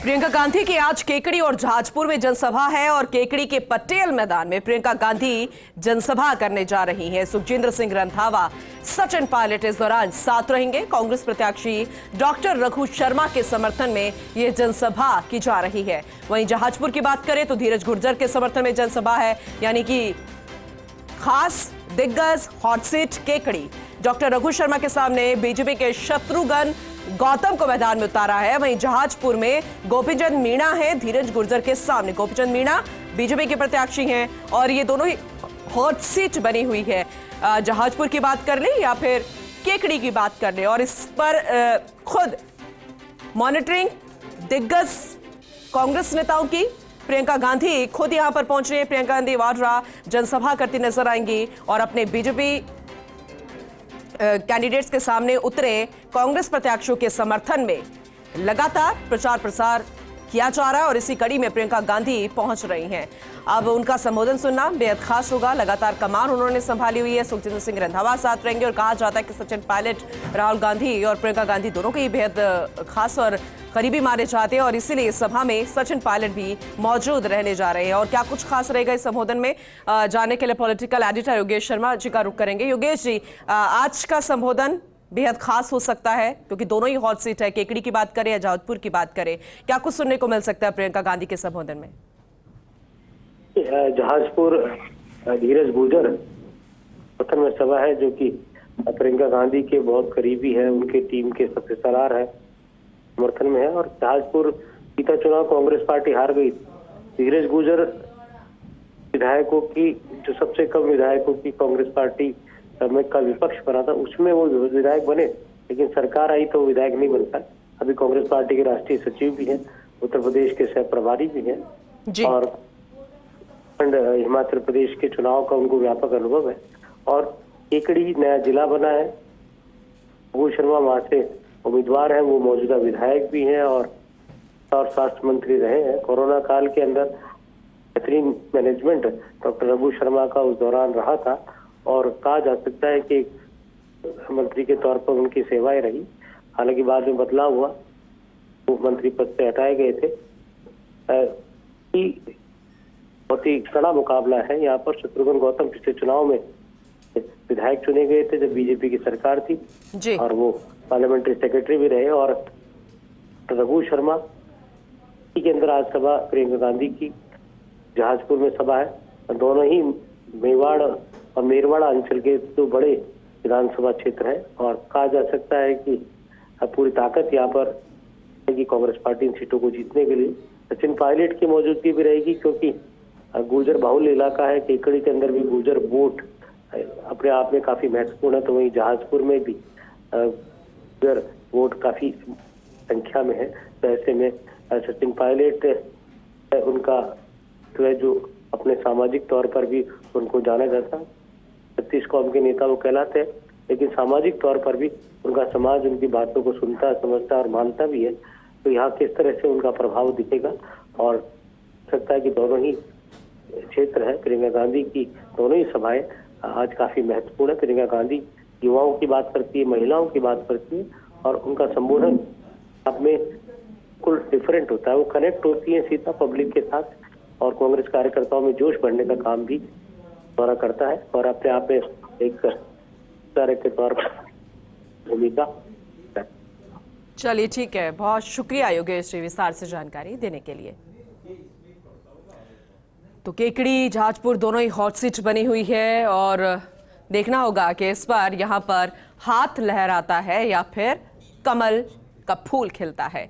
प्रियंका गांधी की आज केकड़ी और जहाजपुर में जनसभा है और केकड़ी के पटेल मैदान में प्रियंका गांधी जनसभा करने जा रही हैं। सुखजिंदर सिंह रंधावा, सचिन पायलट इस दौरान साथ रहेंगे। कांग्रेस प्रत्याशी डॉक्टर रघु शर्मा के समर्थन में यह जनसभा की जा रही है। वहीं जहाजपुर की बात करें तो धीरज गुर्जर के समर्थन में जनसभा है, यानी कि खास दिग्गज hot seat Kekri. Doctor Raghu Sharma के सामने बीजेपी के शत्रुघ्न गौतम को मैदान में उतारा है। वहीं जहाजपुर में गोपीचंद मीणा है धीरज गुर्जर के सामने। गोपीचंद मीणा बीजेपी के प्रत्याशी हैं और ये दोनों ही हॉट सीट बनी हुई है। जहाजपुर की बात कर ले या फिर केकड़ी की बात कर ले, और इस पर खुद मॉनिटरिंग दिग्गज कांग्रेस नेताओं की प्रियंका गांधी खुद यहां पर पहुंच रही है। प्रियंका गांधी वाड्रा जनसभा करती नजर आएंगी और अपने बीजेपी कैंडिडेट्स के सामने उतरे कांग्रेस प्रत्याशियों के समर्थन में लगातार प्रचार प्रसार किया जा रहा है और इसी कड़ी में प्रियंका गांधी पहुंच रही हैं। अब उनका संबोधन सुनना बेहद खास होगा। लगातार कमान उन्होंने संभाली हुई है। सुखजिंदर सिंह रंधावा साथ रहेंगे और कहा जाता है कि सचिन पायलट, राहुल गांधी और प्रियंका गांधी दोनों के ही बेहद खास और करीबी माने जाते हैं और इसीलिए इस सभा में सचिन पायलट भी मौजूद रहने जा रहे हैं। और क्या कुछ खास रहेगा इस संबोधन में, जानने के लिए पॉलिटिकल एडिटर योगेश शर्मा जी का रुख करेंगे। योगेश जी, आज का संबोधन बेहद खास हो सकता है क्योंकि दोनों ही हॉट सीट है। केकड़ी की बात करें या जहाजपुर की बात करें, क्या कुछ सुनने को मिल सकता है प्रियंका गांधी के संबोधन में? जहाजपुर धीरज गुर्जर प्रथम में सभा है जो कि प्रियंका गांधी के बहुत करीबी है, उनके टीम के सबसे सलार है, समर्थन में है। और जहाजपुर बीता चुनाव कांग्रेस पार्टी हार गई। धीरज गुर्जर विधायकों की जो सबसे कम विधायकों की कांग्रेस पार्टी का विपक्ष बना था, उसमें वो विधायक बने, लेकिन सरकार आई तो विधायक नहीं बनता। अभी कांग्रेस पार्टी के राष्ट्रीय सचिव भी हैं, उत्तर प्रदेश के सह प्रभारी भी हैं और हिमाचल प्रदेश के चुनाव का उनको व्यापक अनुभव है। और केकड़ी नया जिला बना है, रघु शर्मा वहां से उम्मीदवार हैं, वो मौजूदा विधायक भी हैं और स्वास्थ्य मंत्री रहे हैं। कोरोना काल के अंदर बेहतरीन मैनेजमेंट डॉक्टर रघु शर्मा का उस दौरान रहा था और कहा जा सकता है कि मंत्री के तौर पर उनकी सेवाएं रही। हालांकि बाद में बदलाव हुआ, वो मंत्री पद से हटाए गए थे। बहुत ही कड़ा मुकाबला है यहाँ पर। शत्रुघ्न गौतम पिछले चुनाव में विधायक चुने गए थे जब बीजेपी की सरकार थी जी। और वो पार्लियामेंट्री सेक्रेटरी भी रहे। और रघु शर्मा के अंदर आज सभा प्रियंका गांधी की जहाजपुर में सभा है। दोनों ही मेवाड़ और मेरवाड़ा अंचल के दो बड़े विधानसभा क्षेत्र है और कहा जा सकता है कि पूरी ताकत यहाँ पर रहेगी कांग्रेस पार्टी इन सीटों को जीतने के लिए। सचिन पायलट की मौजूदगी भी रहेगी क्योंकि गुर्जर बाहुल्य इलाका है। केकड़ी के अंदर भी गुर्जर वोट अपने आप में काफी महत्वपूर्ण है, तो वहीं जहाजपुर में भी गुर्जर वोट काफी संख्या में है। तो ऐसे में सचिन पायलट उनका जो अपने सामाजिक तौर पर भी उनको जाना जाता है, 36 कौम के नेता वो कहलाते हैं, लेकिन सामाजिक तौर पर भी उनका समाज उनकी बातों को सुनता, समझता और मानता भी है। तो यहाँ किस तरह से उनका प्रभाव दिखेगा और सकता है कि दोनों ही क्षेत्र है प्रियंका गांधी की दोनों ही सभाएं आज काफी महत्वपूर्ण है। प्रियंका गांधी युवाओं की बात करती है, महिलाओं की बात करती है और उनका संबोधन आप में कुल डिफरेंट होता है। वो कनेक्ट होती है सीधा पब्लिक के साथ और कांग्रेस कार्यकर्ताओं में जोश बढ़ने का काम भी दौरा करता है और अपने आप में एक तरह के तौर पर भूमिका। चलिए ठीक है, बहुत शुक्रिया योगेश जी विस्तार से जानकारी देने के लिए। तो केकड़ी जहाजपुर दोनों ही हॉट सीट बनी हुई है और देखना होगा कि इस बार यहां पर हाथ लहराता है या फिर कमल का फूल खिलता है।